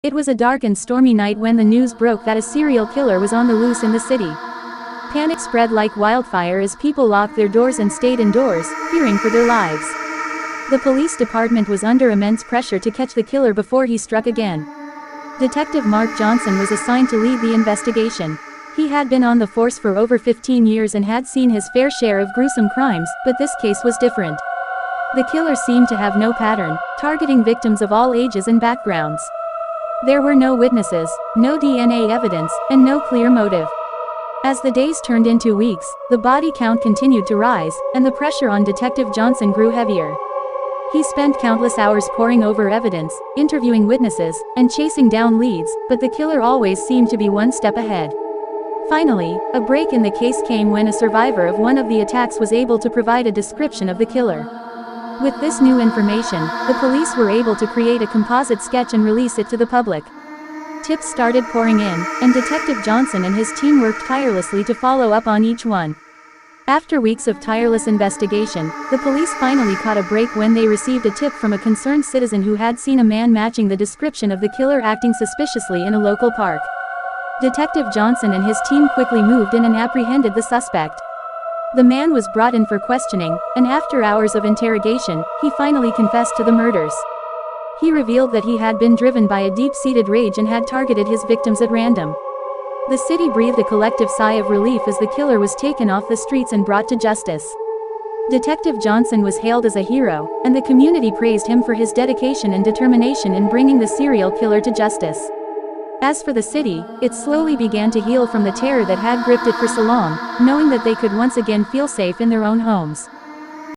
It was a dark and stormy night when the news broke that a serial killer was on the loose in the city. Panic spread like wildfire as people locked their doors and stayed indoors, fearing for their lives. The police department was under immense pressure to catch the killer before he struck again. Detective Mark Johnson was assigned to lead the investigation. He had been on the force for over 15 years and had seen his fair share of gruesome crimes, but this case was different. The killer seemed to have no pattern, targeting victims of all ages and backgrounds. There were no witnesses, no DNA evidence, and no clear motive. As the days turned into weeks, the body count continued to rise, and the pressure on Detective Johnson grew heavier. He spent countless hours poring over evidence, interviewing witnesses, and chasing down leads, but the killer always seemed to be one step ahead. Finally, a break in the case came when a survivor of one of the attacks was able to provide a description of the killer. With this new information, the police were able to create a composite sketch and release it to the public. Tips started pouring in, and Detective Johnson and his team worked tirelessly to follow up on each one. After weeks of tireless investigation, the police finally caught a break when they received a tip from a concerned citizen who had seen a man matching the description of the killer acting suspiciously in a local park. Detective Johnson and his team quickly moved in and apprehended the suspect. The man was brought in for questioning, and after hours of interrogation, he finally confessed to the murders. He revealed that he had been driven by a deep-seated rage and had targeted his victims at random. The city breathed a collective sigh of relief as the killer was taken off the streets and brought to justice. Detective Johnson was hailed as a hero, and the community praised him for his dedication and determination in bringing the serial killer to justice. As for the city, it slowly began to heal from the terror that had gripped it for so long, knowing that they could once again feel safe in their own homes.